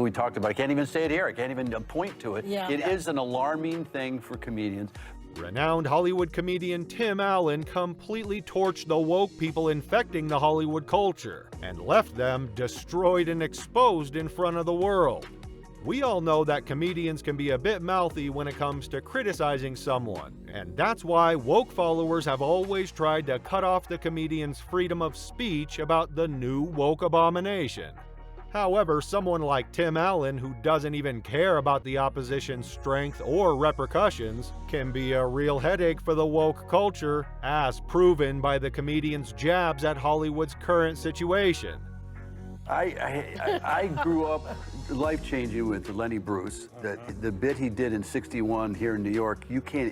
we talked about. I can't even say it here. I can't even point to it. Yeah. It is an alarming thing for comedians. Renowned Hollywood comedian Tim Allen completely torched the woke people infecting the Hollywood culture and left them destroyed and exposed in front of the world. We all know that comedians can be a bit mouthy when it comes to criticizing someone, and that's why woke followers have always tried to cut off the comedian's freedom of speech about the new woke abomination. However, someone like Tim Allen, who doesn't even care about the opposition's strength or repercussions, can be a real headache for the woke culture, as proven by the comedian's jabs at Hollywood's current situation. I grew up life-changing with Lenny Bruce. The bit he did in '61 here in New York,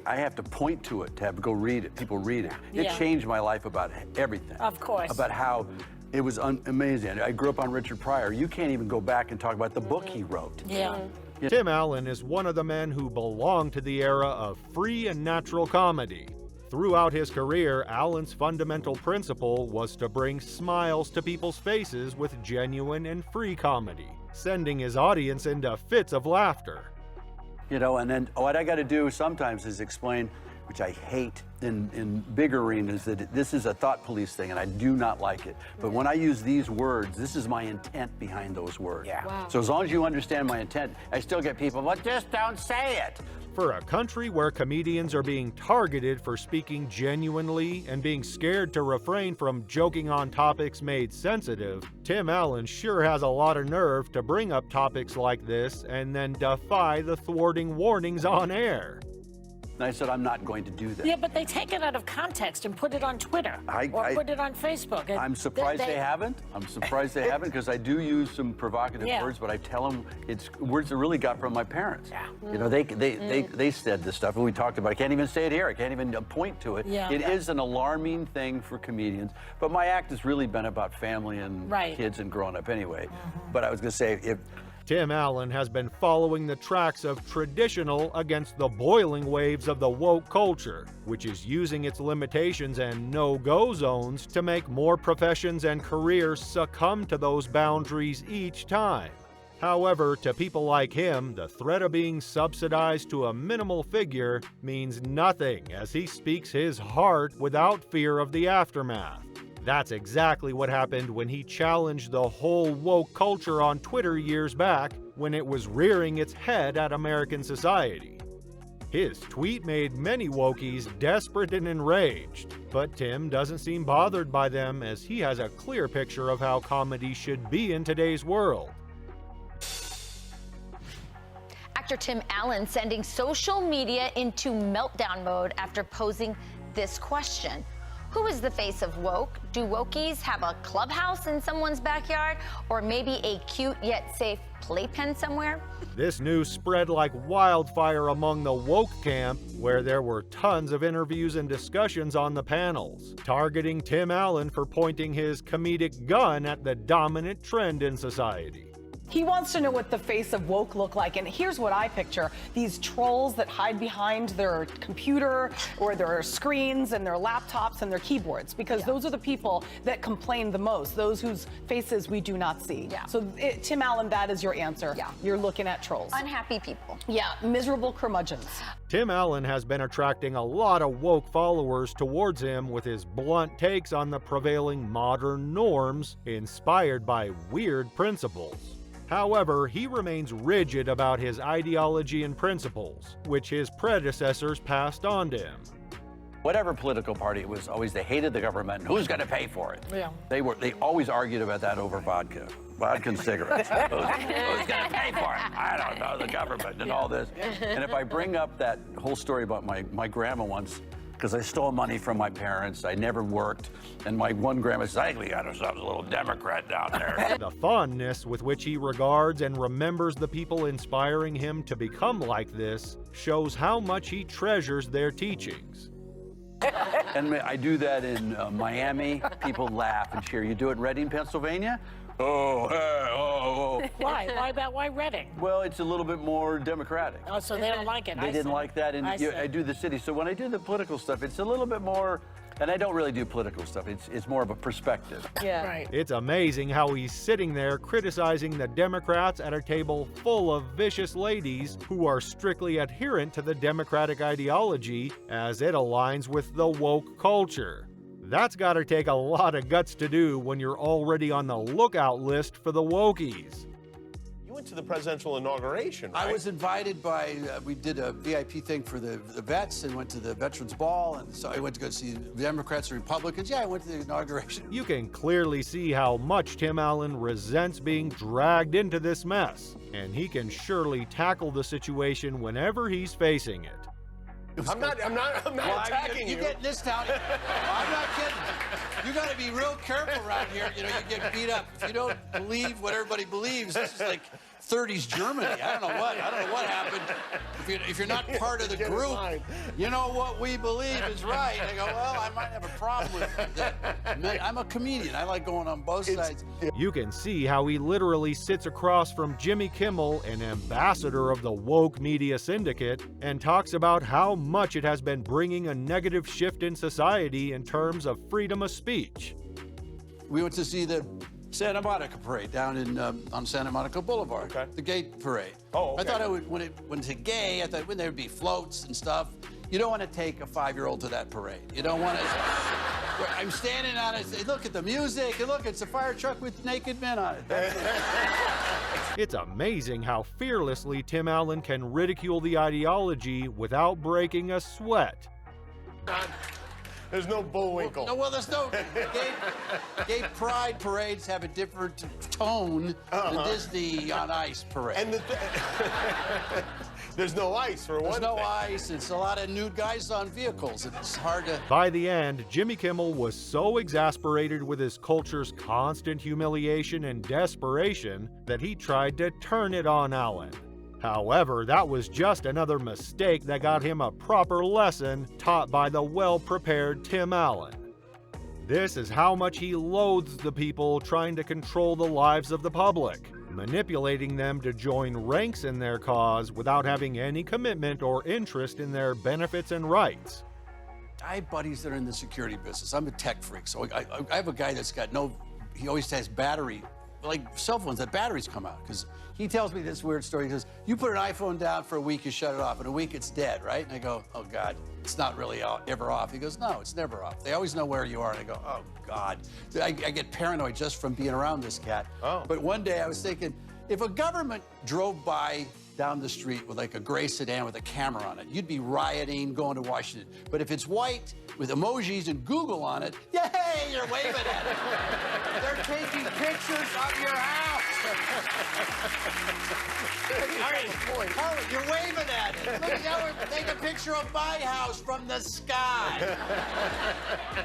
I have to point to it to have to go read it. People read it. It changed my life about everything. Of course. About how it was amazing. I grew up on Richard Pryor. You can't even go back and talk about the book he wrote. Yeah. Tim Allen is one of the men who belong to the era of free and natural comedy. Throughout his career, Allen's fundamental principle was to bring smiles to people's faces with genuine and free comedy, sending his audience into fits of laughter. You know, and then what I got to do sometimes is explain, which I hate in big arenas, that this is a thought police thing, and I do not like it. But when I use these words, this is my intent behind those words. Yeah. Wow. So as long as you understand my intent, I still get people, well, just don't say it. For a country where comedians are being targeted for speaking genuinely and being scared to refrain from joking on topics made sensitive, Tim Allen sure has a lot of nerve to bring up topics like this and then defy the thwarting warnings on air. And I said, I'm not going to do that. Yeah, but they take it out of context and put it on Twitter or put it on Facebook. I'm surprised they haven't. I'm surprised they haven't, because I do use some provocative words, but I tell them it's words that really got from my parents. Yeah. You know, they said this stuff, and we talked about it. I can't even say it here. I can't even point to it. Yeah. It is an alarming thing for comedians, but my act has really been about family and kids and growing up anyway. But I was going to say, if Tim Allen has been following the tracks of traditional against the boiling waves of the woke culture, which is using its limitations and no-go zones to make more professions and careers succumb to those boundaries each time. However, to people like him, the threat of being subsidized to a minimal figure means nothing, as he speaks his heart without fear of the aftermath. That's exactly what happened when he challenged the whole woke culture on Twitter years back, when it was rearing its head at American society. His tweet made many wokies desperate and enraged, but Tim doesn't seem bothered by them, as he has a clear picture of how comedy should be in today's world. Actor Tim Allen sending social media into meltdown mode after posing this question. Who is the face of woke? Do wokies have a clubhouse in someone's backyard, or maybe a cute yet safe playpen somewhere? This news spread like wildfire among the woke camp, where there were tons of interviews and discussions on the panels, targeting Tim Allen for pointing his comedic gun at the dominant trend in society. He wants to know what the face of woke look like, and here's what I picture. These trolls that hide behind their computer or their screens and their laptops and their keyboards, because those are the people that complain the most, those whose faces we do not see. So Tim Allen, that is your answer. You're looking at trolls. Unhappy people. Yeah, miserable curmudgeons. Tim Allen has been attracting a lot of woke followers towards him with his blunt takes on the prevailing modern norms inspired by weird principles. However, he remains rigid about his ideology and principles, which his predecessors passed on to him. whatever political party it was, always they hated the government and who's going to pay for it. Yeah. They always argued about that over vodka and cigarettes. Who's going to pay for it? I don't know, the government and all this. And if I bring up that whole story about my grandma once, because I stole money from my parents, I never worked, and my one grandma says, I got ourselves a little Democrat down there. The fondness with which he regards and remembers the people inspiring him to become like this shows how much he treasures their teachings. And I do that in Miami. People laugh and cheer. You do it in Reading, Pennsylvania? Oh, hey, oh. Why? Why Reading? Well, it's a little bit more democratic. Oh, so they don't like it. They didn't like that, and I do the city. So when I do the political stuff, it's a little bit more, And I don't really do political stuff. It's more of a perspective. Yeah. Right. It's amazing how he's sitting there criticizing the Democrats at a table full of vicious ladies who are strictly adherent to the Democratic ideology as it aligns with the woke culture. That's gotta take a lot of guts to do when you're already on the lookout list for the wokies. You went to the presidential inauguration, right? I was invited by, we did a VIP thing for the vets and went to the Veterans Ball, and so I went to go see Democrats and Republicans. Yeah, I went to the inauguration. You can clearly see how much Tim Allen resents being dragged into this mess, and he can surely tackle the situation whenever he's facing it. I'm not attacking you. You get in this town. I'm not kidding. You got to be real careful around here. You know, you get beat up if you don't believe what everybody believes. This is like 30s Germany. I don't know what happened. If you're not part of the group, you know what we believe is right. I go, well, I might have a problem with that. I'm a comedian. I like going on both sides. You can see how he literally sits across from Jimmy Kimmel, an ambassador of the woke media syndicate, and talks about how much it has been bringing a negative shift in society in terms of freedom of speech. We went to see the Santa Monica parade down in on Santa Monica Boulevard. Okay. The gay parade. Oh, okay. I thought when it's gay, I thought when there would be floats and stuff. You don't want to take a 5-year-old to that parade. You don't want to. I'm standing on it. Say, look at the music, and look, it's a fire truck with naked men on it. It's amazing how fearlessly Tim Allen can ridicule the ideology without breaking a sweat. There's no Bullwinkle. No, well, there's no gay pride parades have a different tone than Disney on Ice parade. And there's no ice for one There's no thing. ice. It's a lot of nude guys on vehicles. It's hard to. By the end, Jimmy Kimmel was so exasperated with his culture's constant humiliation and desperation that he tried to turn it on Allen. However, that was just another mistake that got him a proper lesson taught by the well-prepared Tim Allen. This is how much he loathes the people trying to control the lives of the public, manipulating them to join ranks in their cause without having any commitment or interest in their benefits and rights. I have buddies that are in the security business. I'm a tech freak, so I have a guy that's got he always has battery, like cell phones, that batteries come out, because he tells me this weird story. He says, you put an iPhone down for a week, you shut it off. In a week, it's dead, right? And I go, oh, God, it's not really ever off. He goes, no, it's never off. They always know where you are. And I go, oh, God. I get paranoid just from being around this cat. Oh. But one day I was thinking, if a government drove by down the street with like a gray sedan with a camera on it, you'd be rioting, going to Washington. But if it's white with emojis and Google on it, yay, you're waving at it. They're taking pictures of your house. Harley, you're waving at it. Look, take a picture of my house from the sky.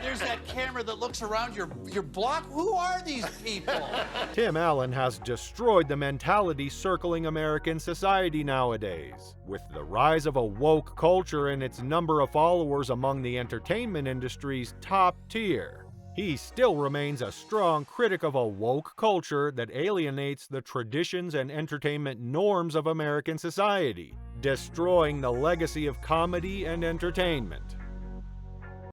There's that camera that looks around your block. Who are these people? Tim Allen has destroyed the mentality circling American society nowadays. With the rise of a woke culture and its number of followers among the entertainment industry's top tier, he still remains a strong critic of a woke culture that alienates the traditions and entertainment norms of American society, destroying the legacy of comedy and entertainment.